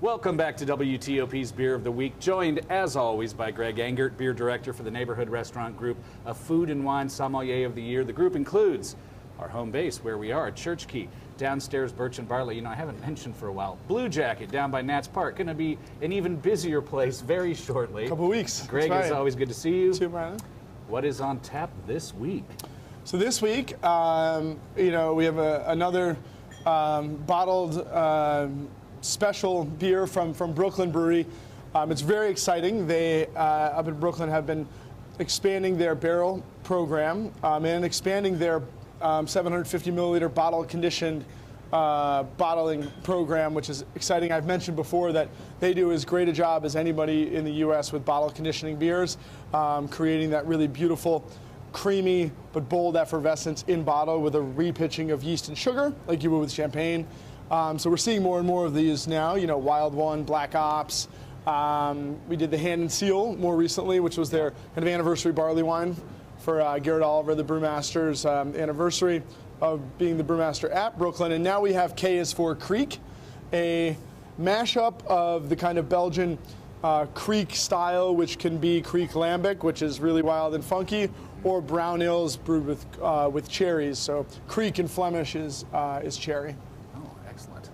Welcome back to WTOP's Beer of the Week, joined as always by Greg Engert, beer director for the Neighborhood Restaurant Group, a food and wine sommelier of the year. The group includes our home base where we are at Church Key, downstairs Birch and Barley. You know, I haven't mentioned for a while. Blue Jacket down by Nats Park, going to be an even busier place very shortly. A couple weeks. Greg, it's always good to see you. Too, Brennan. What is on tap this week? So this week, we have another bottled special beer from Brooklyn Brewery. It's very exciting. They up in Brooklyn have been expanding their barrel program and expanding their 750 milliliter bottle conditioned bottling program, which is exciting. I've mentioned before that they do as great a job as anybody in the U.S. with bottle conditioning beers, creating that really beautiful, creamy but bold effervescence in bottle with a repitching of yeast and sugar, like you would with champagne. So we're seeing more and more of these now. You know, Wild One, Black Ops. We did the Hand and Seal more recently, which was their kind of anniversary barley wine for Garrett Oliver, the brewmaster's anniversary of being the brewmaster at Brooklyn. And now we have K is For Kriek, a mashup of the kind of Belgian Kriek style, which can be Kriek Lambic, which is really wild and funky, or brown ales brewed with cherries. So Kriek in Flemish is cherry. Oh, excellent.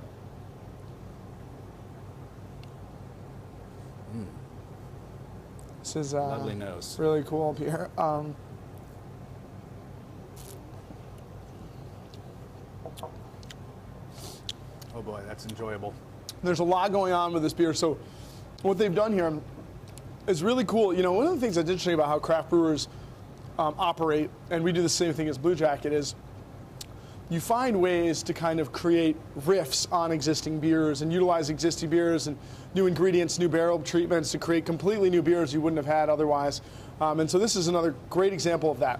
This is lovely nose. Really cool beer. Oh boy, that's enjoyable. There's a lot going on with this beer. So what they've done here is really cool. You know, one of the things that's interesting about how craft brewers operate, and we do the same thing as Blue Jacket, is you find ways to kind of create riffs on existing beers and utilize existing beers and new ingredients, new barrel treatments to create completely new beers you wouldn't have had otherwise. And so this is another great example of that.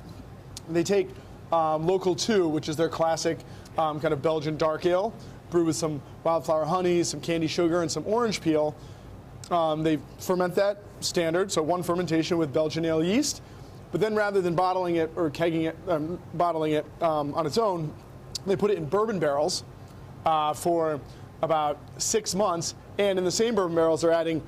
They take Local 2, which is their classic kind of Belgian dark ale, brewed with some wildflower honey, some candy sugar, and some orange peel. They ferment that standard, so one fermentation with Belgian ale yeast. But then rather than bottling it or kegging it, bottling it on its own, they put it in bourbon barrels for about 6 months. And in the same bourbon barrels, they're adding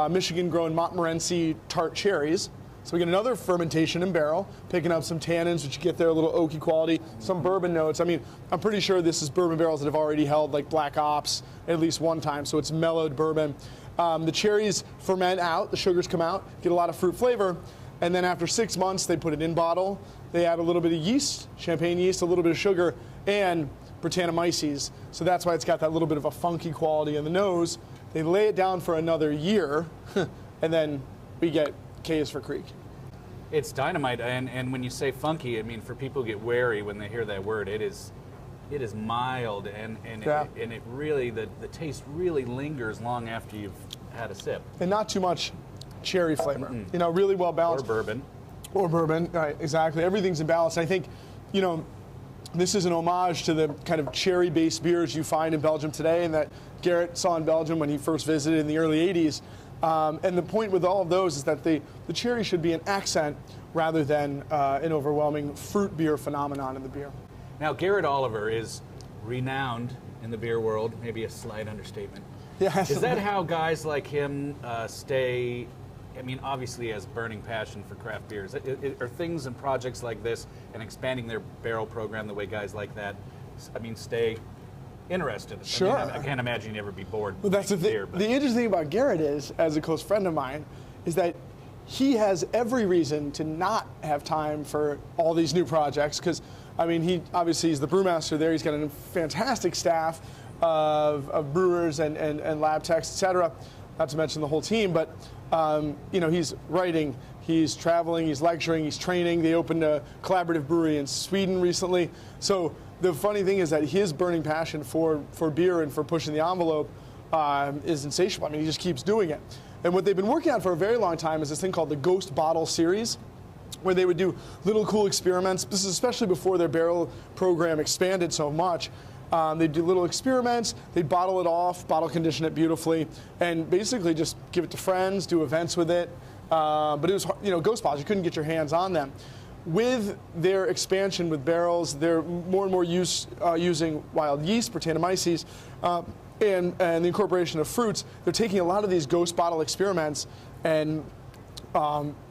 Michigan-grown Montmorency tart cherries. So we get another fermentation in barrel, picking up some tannins, which you get there, a little oaky quality, some bourbon notes. I mean, I'm pretty sure this is bourbon barrels that have already held like Black Ops at least one time, so it's mellowed bourbon. The cherries ferment out, the sugars come out, get a lot of fruit flavor, and then after 6 months, they put it in bottle. They add a little bit of yeast, champagne yeast, a little bit of sugar, and Brettanomyces. So that's why it's got that little bit of a funky quality in the nose. They lay it down for another year, and then we get K is For Kriek. It's dynamite, and when you say funky, I mean, for people who get wary when they hear that word, it is mild, and yeah. it really, the taste really lingers long after you've had a sip. And not too much cherry flavor. You know, really well balanced. Or bourbon, right, exactly. Everything's in balance. I think, you know, this is an homage to the kind of cherry-based beers you find in Belgium today and that Garrett saw in Belgium when he first visited in the early 80s. And the point with all of those is that the cherry should be an accent rather than an overwhelming fruit beer phenomenon in the beer. Now, Garrett Oliver is renowned in the beer world, maybe a slight understatement. Yes. Is that how guys like him stay, I mean, obviously has burning passion for craft beers? Are things and projects like this and expanding their barrel program the way guys like that, I mean, stay interested? Sure. I mean, I can't imagine you'd ever be bored. Well, that's the thing. The interesting thing about Garrett is, as a close friend of mine, is that he has every reason to not have time for all these new projects because, I mean, he obviously is the brewmaster there. He's got a fantastic staff of brewers and lab techs, et cetera, not to mention the whole team. But, you know, he's writing, he's traveling, he's lecturing, he's training. They opened a collaborative brewery in Sweden recently. So the funny thing is that his burning passion for beer and for pushing the envelope is insatiable. I mean, he just keeps doing it. And what they've been working on for a very long time is this thing called the Ghost Bottle series, where they would do little cool experiments. This is especially before their barrel program expanded so much. They'd do little experiments, they'd bottle it off, bottle condition it beautifully, and basically just give it to friends, do events with it. But it was, you know, ghost bottles, you couldn't get your hands on them. With their expansion with barrels, they're more and more using wild yeast, Brettanomyces, and the incorporation of fruits, they're taking a lot of these ghost bottle experiments and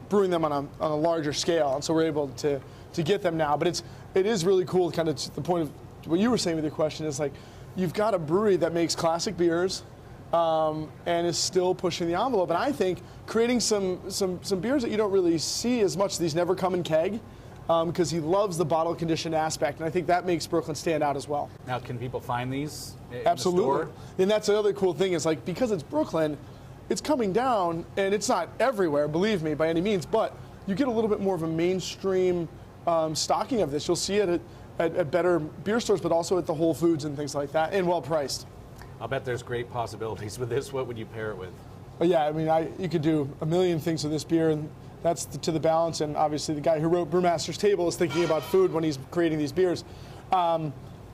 brewing them on a larger scale. And so we're able to get them now. But it is really cool, kind of to the point of what you were saying with your question, is like, you've got a brewery that makes classic beers and is still pushing the envelope. And I think creating some beers that you don't really see as much, these never come in keg, because he loves the bottle conditioned aspect. And I think that makes Brooklyn stand out as well. Now, can people find these in Absolutely. the store? And that's the other cool thing is, like, because it's Brooklyn, it's coming down, and it's not everywhere, believe me, by any means, but you get a little bit more of a mainstream stocking of this. You'll see it at better beer stores, but also at the Whole Foods and things like that, and well priced. I'll bet there's great possibilities with this. What would you pair it with? But yeah, I mean, you could do a million things with this beer, and that's to the balance. And obviously, the guy who wrote Brewmaster's Table is thinking about food when he's creating these beers.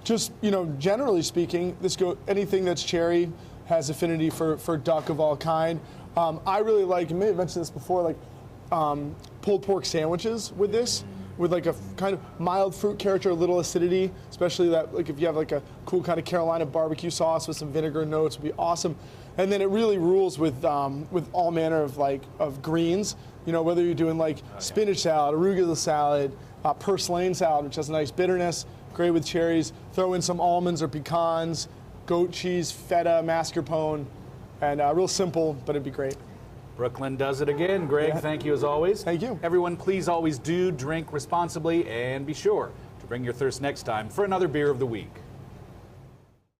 Just, generally speaking, anything that's cherry has affinity for duck of all kind. I really like, and maybe I mentioned this before, like pulled pork sandwiches with this, with like a kind of mild fruit character, a little acidity, especially that, like if you have like a cool kind of Carolina barbecue sauce with some vinegar notes, would be awesome. And then it really rules with all manner of greens. Whether you're doing like spinach salad, arugula salad, purslane salad, which has a nice bitterness, great with cherries. Throw in some almonds or pecans, goat cheese, feta, mascarpone, and real simple, but it'd be great. Brooklyn does it again. Greg, thank you as always. Thank you. Everyone, please always do drink responsibly, and be sure to bring your thirst next time for another Beer of the Week.